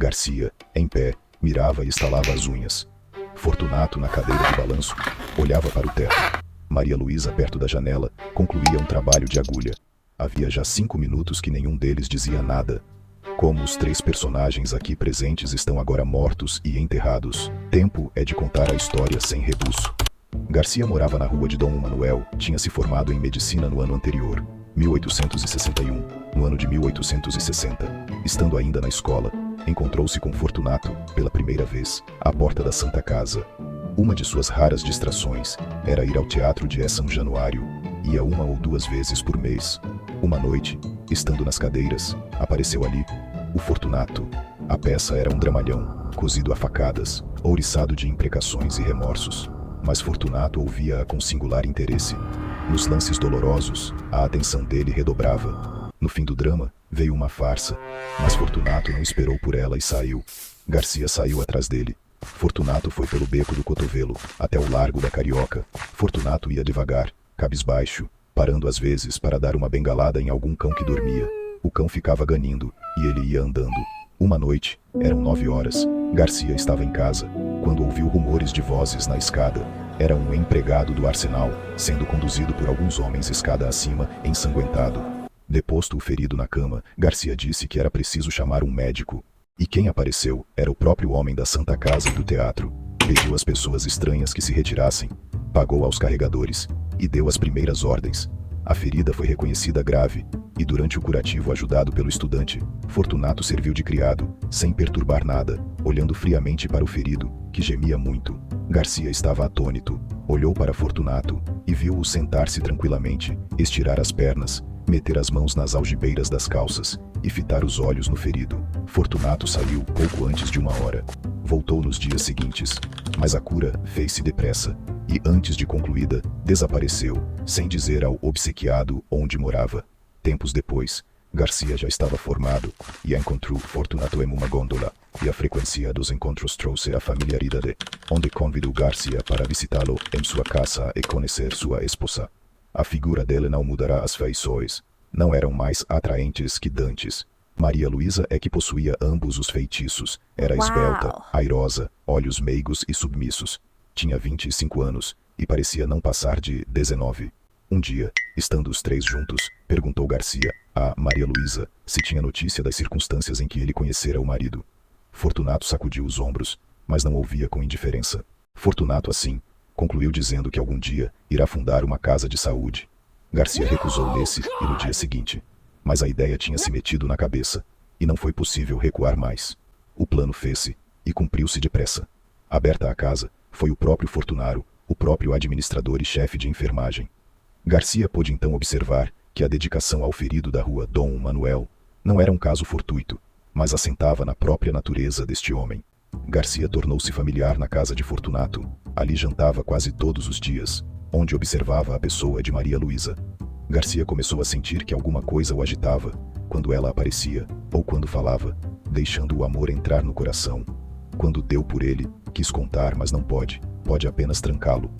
Garcia, em pé, mirava e estalava as unhas. Fortunato, na cadeira de balanço, olhava para o teto. Maria Luísa, perto da janela, concluía um trabalho de agulha. Havia já 5 minutos que nenhum deles dizia nada. Como os 3 personagens aqui presentes estão agora mortos e enterrados, tempo é de contar a história sem rebuço. Garcia morava na rua de Dom Manuel, tinha se formado em medicina no ano anterior, 1861. No ano de 1860, estando ainda na escola, encontrou-se com Fortunato, pela primeira vez, à porta da Santa Casa. Uma de suas raras distrações era ir ao teatro de São Januário. Ia 1 ou 2 vezes por mês. Uma noite, estando nas cadeiras, apareceu ali o Fortunato. A peça era um dramalhão, cozido a facadas, ouriçado de imprecações e remorsos. Mas Fortunato ouvia-a com singular interesse. Nos lances dolorosos, a atenção dele redobrava. No fim do drama, veio uma farsa, mas Fortunato não esperou por ela e saiu. Garcia saiu atrás dele. Fortunato foi pelo beco do Cotovelo, até o Largo da Carioca. Fortunato ia devagar, cabisbaixo, parando às vezes para dar uma bengalada em algum cão que dormia. O cão ficava ganindo, e ele ia andando. Uma noite, eram 9 horas, Garcia estava em casa, quando ouviu rumores de vozes na escada. Era um empregado do arsenal, sendo conduzido por alguns homens escada acima, ensanguentado. Deposto o ferido na cama, Garcia disse que era preciso chamar um médico. E quem apareceu era o próprio homem da Santa Casa e do teatro. Pediu às pessoas estranhas que se retirassem, pagou aos carregadores e deu as primeiras ordens. A ferida foi reconhecida grave, e durante o curativo ajudado pelo estudante, Fortunato serviu de criado, sem perturbar nada, olhando friamente para o ferido, que gemia muito. Garcia estava atônito, olhou para Fortunato e viu-o sentar-se tranquilamente, estirar as pernas, meter as mãos nas algibeiras das calças e fitar os olhos no ferido. Fortunato saiu pouco antes de 1 hora. Voltou nos dias seguintes, mas a cura fez-se depressa e, antes de concluída, desapareceu, sem dizer ao obsequiado onde morava. Tempos depois, Garcia já estava formado e encontrou Fortunato em uma gôndola, e a frequência dos encontros trouxe a familiaridade, onde convidou Garcia para visitá-lo em sua casa e conhecer sua esposa. A figura dele não mudará, as feições não eram mais atraentes que dantes. Maria Luísa é que possuía ambos os feitiços. Era esbelta, airosa, olhos meigos e submissos. Tinha 25 anos e parecia não passar de 19. Um dia, estando os 3 juntos, perguntou Garcia a Maria Luísa se tinha notícia das circunstâncias em que ele conhecera o marido. Fortunato sacudiu os ombros, mas não ouvia com indiferença. Fortunato, assim, concluiu dizendo que algum dia irá fundar uma casa de saúde. Garcia recusou nesse e no dia seguinte. Mas a ideia tinha se metido na cabeça, e não foi possível recuar mais. O plano fez-se, e cumpriu-se depressa. Aberta a casa, foi o próprio Fortunato, o próprio administrador e chefe de enfermagem. Garcia pôde então observar que a dedicação ao ferido da rua Dom Manuel não era um caso fortuito, mas assentava na própria natureza deste homem. Garcia tornou-se familiar na casa de Fortunato. Ali jantava quase todos os dias, onde observava a pessoa de Maria Luísa. Garcia começou a sentir que alguma coisa o agitava, quando ela aparecia, ou quando falava, deixando o amor entrar no coração. Quando deu por ele, quis contar, mas não pode apenas trancá-lo.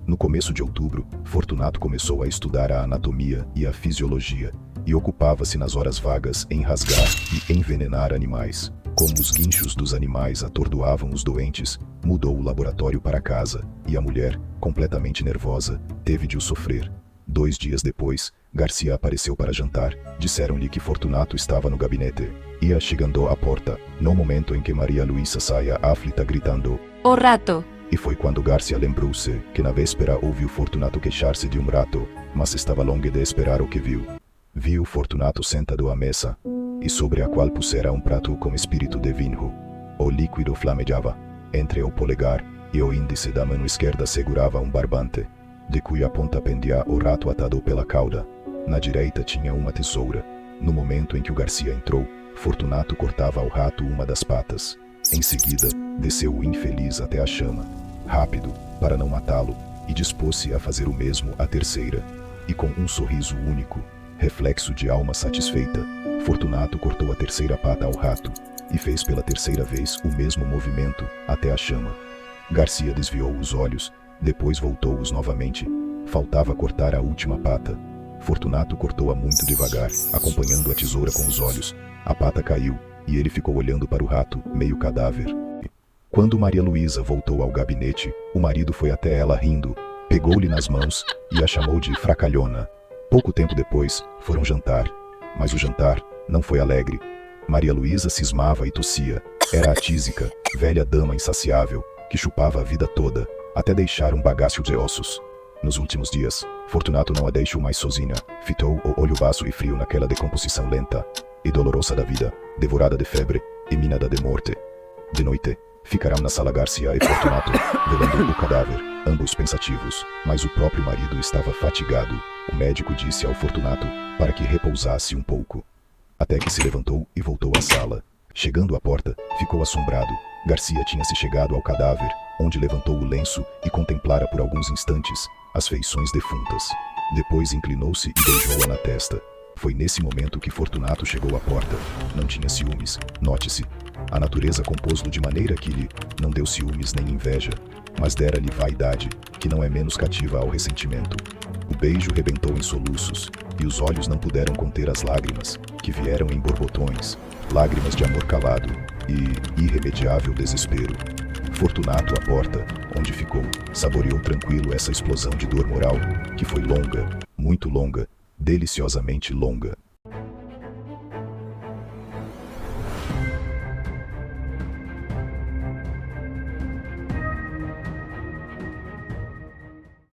No começo de outubro, Fortunato começou a estudar a anatomia e a fisiologia, e ocupava-se nas horas vagas em rasgar e envenenar animais. Como os guinchos dos animais atordoavam os doentes, mudou o laboratório para casa, e a mulher, completamente nervosa, teve de o sofrer. 2 dias depois, Garcia apareceu para jantar. Disseram-lhe que Fortunato estava no gabinete. Ia chegando à porta, no momento em que Maria Luísa saia aflita gritando "O rato!" E foi quando Garcia lembrou-se que na véspera ouviu Fortunato queixar-se de um rato, mas estava longe de esperar o que viu. Viu Fortunato sentado à mesa, e sobre a qual pusera um prato com espírito de vinho. O líquido flamejava. Entre o polegar e o índice da mão esquerda segurava um barbante, de cuja ponta pendia o rato atado pela cauda. Na direita tinha uma tesoura. No momento em que o Garcia entrou, Fortunato cortava ao rato uma das patas. Em seguida, desceu o infeliz até a chama, rápido, para não matá-lo, e dispôs-se a fazer o mesmo à terceira. E com um sorriso único, reflexo de alma satisfeita, Fortunato cortou a terceira pata ao rato, e fez pela terceira vez o mesmo movimento, até a chama. Garcia desviou os olhos, depois voltou-os novamente. Faltava cortar a última pata. Fortunato cortou-a muito devagar, acompanhando a tesoura com os olhos. A pata caiu, e ele ficou olhando para o rato, meio cadáver. Quando Maria Luísa voltou ao gabinete, o marido foi até ela rindo, pegou-lhe nas mãos e a chamou de fracalhona. Pouco tempo depois, foram jantar, mas o jantar não foi alegre. Maria Luísa cismava e tossia. Era a tísica, velha dama insaciável, que chupava a vida toda, até deixar um bagaço de ossos. Nos últimos dias, Fortunato não a deixou mais sozinha, fitou o olho baço e frio naquela decomposição lenta e dolorosa da vida, devorada de febre e minada de morte. De noite, ficaram na sala Garcia e Fortunato, velando o cadáver, ambos pensativos, mas o próprio marido estava fatigado. O médico disse ao Fortunato para que repousasse um pouco. Até que se levantou e voltou à sala. Chegando à porta, ficou assombrado. Garcia tinha se chegado ao cadáver, onde levantou o lenço e contemplara por alguns instantes as feições defuntas. Depois inclinou-se e beijou-a na testa. Foi nesse momento que Fortunato chegou à porta. Não tinha ciúmes, note-se. A natureza compôs-lo de maneira que lhe não deu ciúmes nem inveja, mas dera-lhe vaidade, que não é menos cativa ao ressentimento. O beijo rebentou em soluços, e os olhos não puderam conter as lágrimas, que vieram em borbotões, lágrimas de amor calado e irremediável desespero. Fortunato, à porta, onde ficou, saboreou tranquilo essa explosão de dor moral, que foi longa, muito longa, deliciosamente longa.